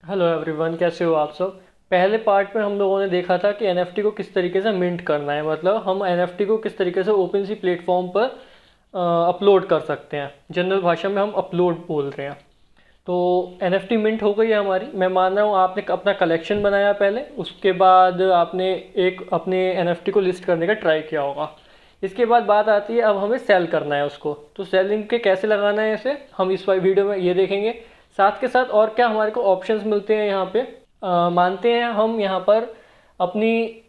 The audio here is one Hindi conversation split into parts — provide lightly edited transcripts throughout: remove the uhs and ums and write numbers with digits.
हेलो एवरीवन, कैसे हो आप सब। पहले पार्ट में हम लोगों ने देखा था कि एनएफटी को किस तरीके से मिंट करना है, मतलब हम एनएफटी को किस तरीके से ओपन सी प्लेटफॉर्म पर अपलोड कर सकते हैं। जनरल भाषा में हम अपलोड बोल रहे हैं। तो एनएफटी मिंट हो गई है हमारी। मैं मान रहा हूँ आपने अपना कलेक्शन बनाया पहले, उसके बाद आपने एक अपने एनएफटी को लिस्ट करने का ट्राई किया होगा। इसके बाद बात आती है अब हमें सेल करना है उसको। तो सेलिंग के कैसे लगाना है इसे हम इस वीडियो में ये देखेंगे। साथ के साथ और क्या हमारे को ऑप्शंस मिलते हैं यहाँ पे। मानते हैं हम यहाँ पर अपनी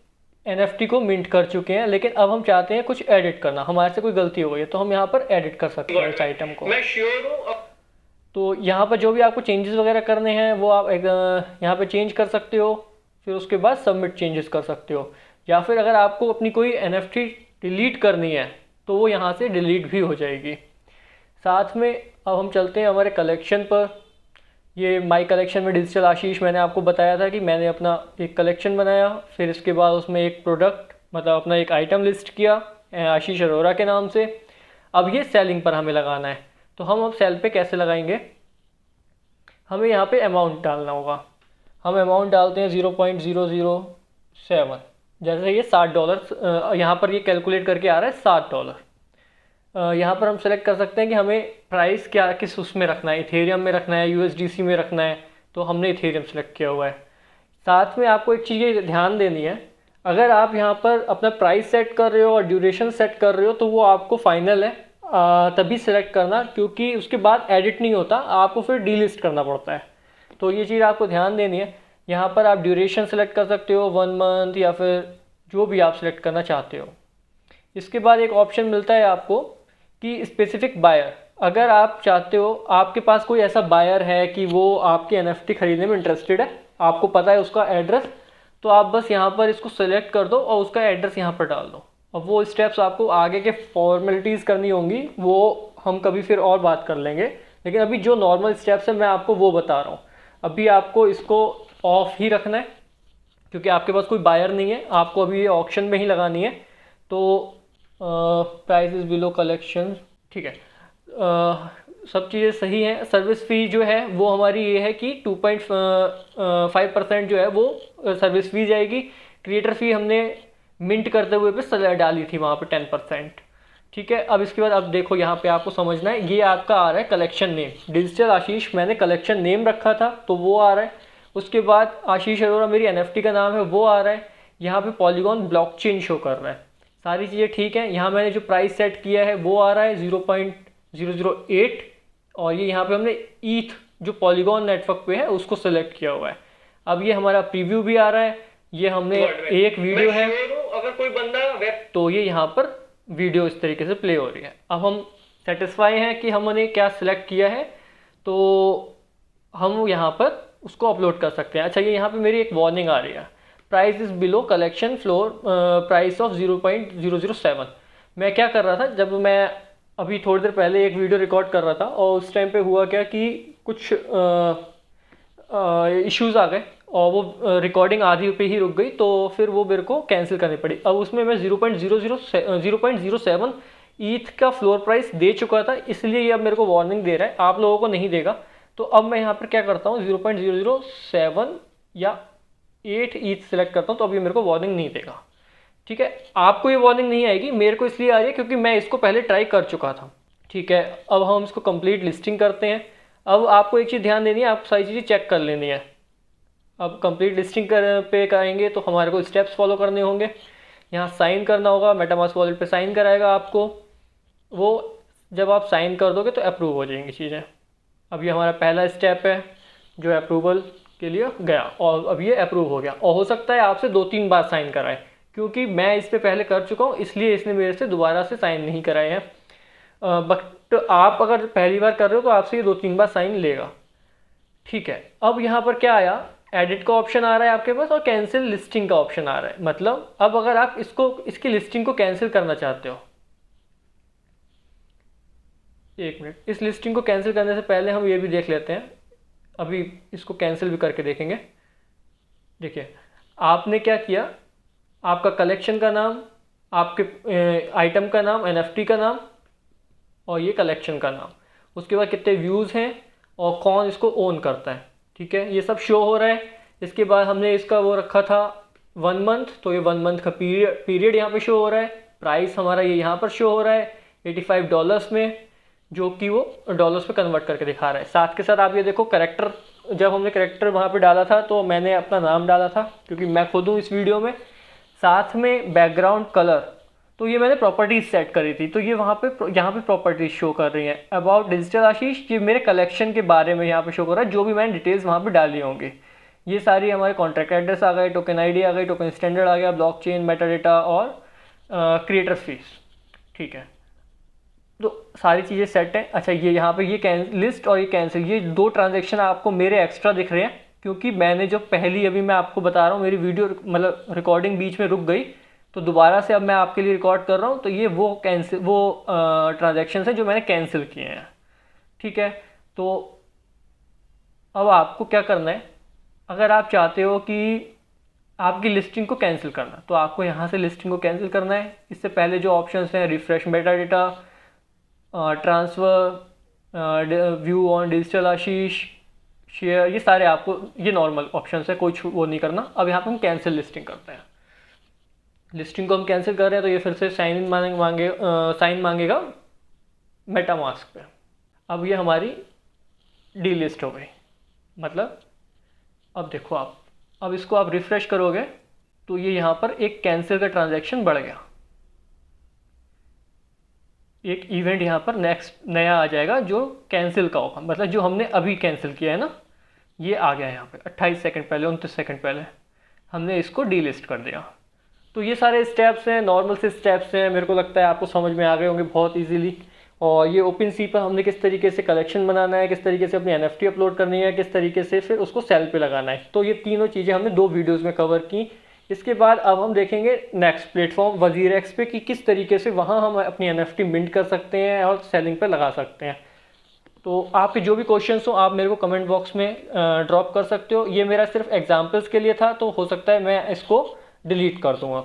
एनएफटी को मिंट कर चुके हैं, लेकिन अब हम चाहते हैं कुछ एडिट करना। हमारे से कोई गलती हो गई है तो हम यहाँ पर एडिट कर सकते हैं इस आइटम को। मैं श्योर हूँ। तो यहाँ पर जो भी आपको चेंजेस वगैरह करने हैं वो आप एक यहाँ पे चेंज कर सकते हो। फिर उसके बाद सबमिट चेंजेस कर सकते हो, या फिर अगर आपको अपनी कोई एनएफटी डिलीट करनी है तो वो यहाँ से डिलीट भी हो जाएगी। साथ में अब हम चलते हैं हमारे कलेक्शन पर। ये माई कलेक्शन में डिजिटल आशीष, मैंने आपको बताया था कि मैंने अपना एक कलेक्शन बनाया, फिर इसके बाद उसमें एक प्रोडक्ट मतलब अपना एक आइटम लिस्ट किया आशीष अरोरा के नाम से। अब ये सेलिंग पर हमें लगाना है। तो हम अब सेल पे कैसे लगाएंगे, हमें यहाँ पे अमाउंट डालना होगा। हम अमाउंट डालते हैं 0.007। जैसे ये $60 यहाँ पर ये कैलकुलेट करके आ रहा है $60। यहाँ पर हम सेलेक्ट कर सकते हैं कि हमें प्राइस क्या किस उसमें रखना है, इथेरियम में रखना है, यूएसडीसी में रखना है। तो हमने इथेरियम सेलेक्ट किया हुआ है। साथ में आपको एक चीज़ ध्यान देनी है, अगर आप यहाँ पर अपना प्राइस सेट कर रहे हो और ड्यूरेशन सेट कर रहे हो तो वो आपको फाइनल है तभी सेलेक्ट करना, क्योंकि उसके बाद एडिट नहीं होता, आपको फिर डीलिस्ट करना पड़ता है। तो ये चीज़ आपको ध्यान देनी है। यहाँ पर आप ड्यूरेशन सेलेक्ट कर सकते हो 1 मंथ या फिर जो भी आप सेलेक्ट करना चाहते हो। इसके बाद एक ऑप्शन मिलता है आपको कि स्पेसिफिक बायर। अगर आप चाहते हो, आपके पास कोई ऐसा बायर है कि वो आपके एनएफटी खरीदने में इंटरेस्टेड है, आपको पता है उसका एड्रेस, तो आप बस यहाँ पर इसको सेलेक्ट कर दो और उसका एड्रेस यहाँ पर डाल दो। अब वो स्टेप्स आपको आगे के फॉर्मेलिटीज़ करनी होंगी, वो हम कभी फिर और बात कर लेंगे। लेकिन अभी जो नॉर्मल स्टेप्स है मैं आपको वो बता रहा हूँ। अभी आपको इसको ऑफ ही रखना है क्योंकि आपके पास कोई बायर नहीं है, आपको अभी ये ऑक्शन में ही लगानी है। तो प्राइस इज बिलो कलेक्शन, ठीक है। सब चीज़ें सही हैं। सर्विस फ़ी जो है वो हमारी ये है कि 2.5% जो है वो सर्विस फ़ी जाएगी। क्रिएटर फ़ी हमने मिंट करते हुए पे डाली थी वहाँ पे 10%, ठीक है। अब इसके बाद अब देखो यहाँ पे आपको समझना है, ये आपका आ रहा है कलेक्शन नेम डिजिटल आशीष, मैंने कलेक्शन नेम रखा था तो वो आ रहा है। उसके बाद आशीष अरोरा मेरी एनएफटी का नाम है वो आ रहा है। यहाँ पे पॉलीगॉन ब्लॉकचेन शो कर रहा है, सारी चीज़ें ठीक है। यहाँ मैंने जो प्राइस सेट किया है वो आ रहा है 0.008, और ये यहाँ पे हमने ईथ जो पॉलीगॉन नेटवर्क पे है उसको सेलेक्ट किया हुआ है। अब ये हमारा प्रीव्यू भी आ रहा है, ये हमने एक वीडियो है, अगर कोई बंदा वेब तो ये यहाँ पर वीडियो इस तरीके से प्ले हो रही है। अब हम सेटिस्फाई हैं कि हमने क्या सिलेक्ट किया है, तो हम यहाँ पर उसको अपलोड कर सकते हैं। अच्छा, ये यहाँ पे मेरी एक वार्निंग आ रही है, price is below collection floor price of 0.007। मैं क्या कर रहा था, जब मैं अभी थोड़ी देर पहले एक वीडियो रिकॉर्ड कर रहा था और उस टाइम पे हुआ क्या कि कुछ इश्यूज़ आ गए और वो रिकॉर्डिंग आधी पे ही रुक गई, तो फिर वो मेरे को कैंसिल करनी पड़ी। अब उसमें मैं 0.07 ईथ का फ्लोर प्राइस दे चुका था, इसलिए ये अब मेरे को वार्निंग दे रहा है, आप लोगों को नहीं देगा। तो अब मैं यहाँ पर क्या करता हूँ, 0.007 या 8 ईथ सेलेक्ट करता हूँ, तो अभी मेरे को वार्निंग नहीं देगा, ठीक है। आपको ये वार्निंग नहीं आएगी, मेरे को इसलिए आ रही है क्योंकि मैं इसको पहले ट्राई कर चुका था, ठीक है। अब हम इसको कंप्लीट लिस्टिंग करते हैं। अब आपको एक चीज़ ध्यान देनी है, आप सारी चीज़ें चेक कर लेनी है। अब कंप्लीट लिस्टिंग पे करेंगे तो हमारे को स्टेप्स फॉलो करने होंगे। यहाँ साइन करना होगा, मेटामास्क वॉलेट पे साइन कराएगा आपको, वो जब आप साइन कर दोगे तो अप्रूव हो जाएंगी चीज़ें। अब ये हमारा पहला स्टेप है जो अप्रूवल के लिए गया, और अब ये अप्रूव हो गया। और हो सकता है आपसे 2-3 बार साइन कराए, क्योंकि मैं इस पर पहले कर चुका हूँ इसलिए इसने मेरे से दोबारा से साइन नहीं कराए हैं। बट आप अगर पहली बार कर रहे हो तो आपसे ये 2-3 बार साइन लेगा, ठीक है। अब यहाँ पर क्या आया, एडिट का ऑप्शन आ रहा है आपके पास और कैंसिल लिस्टिंग का ऑप्शन आ रहा है। मतलब अब अगर आप इसकी लिस्टिंग को कैंसिल करना चाहते हो, एक मिनट, इस लिस्टिंग को कैंसिल करने से पहले हम ये भी देख लेते हैं। अभी इसको कैंसिल भी करके देखेंगे। देखिए आपने क्या किया, आपका कलेक्शन का नाम, आपके आइटम का नाम, एनएफटी का नाम और ये कलेक्शन का नाम, उसके बाद कितने व्यूज़ हैं और कौन इसको ओन करता है, ठीक है, ये सब शो हो रहा है। इसके बाद हमने इसका वो रखा था 1 मंथ, तो ये 1 मंथ का पीरियड यहाँ पे शो हो रहा है। प्राइस हमारा ये यहाँ पर शो हो रहा है $85 में, जो कि वो डॉलर्स पे कन्वर्ट करके दिखा रहा है। साथ के साथ आप ये देखो करेक्टर, जब हमने करेक्टर वहाँ पे डाला था तो मैंने अपना नाम डाला था क्योंकि मैं खुद हूँ इस वीडियो में। साथ में बैकग्राउंड कलर, तो ये मैंने प्रॉपर्टीज सेट करी थी, तो ये वहाँ पे यहाँ पे प्रॉपर्टीज शो कर रही हैं। अबाउट डिजिटल आशीष, ये मेरे कलेक्शन के बारे में यहाँ पे शो कर रहा है, जो भी मैंने डिटेल्स वहाँ पे डाली होंगी। ये सारी हमारे कॉन्ट्रैक्ट एड्रेस आ गए, टोकन आईडी आ गई, टोकन स्टैंडर्ड आ गया, ब्लॉकचेन, मेटा डेटा और क्रिएटर फीस। ठीक है, तो सारी चीज़ें सेट हैं। अच्छा, ये यहाँ पे ये लिस्ट और ये कैंसिल, ये 2 ट्रांजेक्शन आपको मेरे एक्स्ट्रा दिख रहे हैं क्योंकि मैंने जो पहली, अभी मैं आपको बता रहा हूँ, मेरी वीडियो मतलब रिकॉर्डिंग बीच में रुक गई, तो दोबारा से अब मैं आपके लिए रिकॉर्ड कर रहा हूँ। तो ये वो ट्रांजेक्शन है जो मैंने कैंसिल किए हैं। ठीक है, तो अब आपको क्या करना है, अगर आप चाहते हो कि आपकी लिस्टिंग को कैंसिल करना, तो आपको यहाँ से लिस्टिंग को कैंसिल करना है। इससे पहले जो ऑप्शंस हैं, refresh Meta data, transfer, view on digital Ashish, share, ये सारे आपको, ये नॉर्मल ऑप्शंस है, कोई वो नहीं करना। अब यहाँ पे हम कैंसिल लिस्टिंग करते हैं। लिस्टिंग को हम कैंसिल कर रहे हैं तो ये फिर से साइन इन साइन मांगेगा मेटामास्क पे। अब ये हमारी डी लिस्ट हो गई, मतलब अब देखो आप, अब इसको आप रिफ्रेश करोगे तो ये यहाँ पर एक कैंसिल का ट्रांजैक्शन बढ़ गया, एक इवेंट यहाँ पर नेक्स्ट नया आ जाएगा जो कैंसिल का होगा, मतलब जो हमने अभी कैंसिल किया है ना, ये आ गया यहाँ पे 28 सेकंड पहले, 29 सेकंड पहले हमने इसको डीलिस्ट कर दिया। तो ये सारे स्टेप्स हैं, नॉर्मल से स्टेप्स हैं, मेरे को लगता है आपको समझ में आ गए होंगे बहुत इजीली। और ये OpenSea पर हमने किस तरीके से कलेक्शन बनाना है, किस तरीके से अपनी NFT अपलोड करनी है, किस तरीके से फिर उसको सेल पे लगाना है, तो ये तीनों चीज़ें हमने 2 वीडियोज़ में कवर की। इसके बाद अब हम देखेंगे नेक्स्ट प्लेटफॉर्म WazirX पे कि किस तरीके से वहाँ हम अपनी NFT मिंट कर सकते हैं और सेलिंग पे लगा सकते हैं। तो आपके जो भी क्वेश्चंस हो आप मेरे को कमेंट बॉक्स में ड्रॉप कर सकते हो। ये मेरा सिर्फ एग्जांपल्स के लिए था, तो हो सकता है मैं इसको डिलीट कर दूँगा।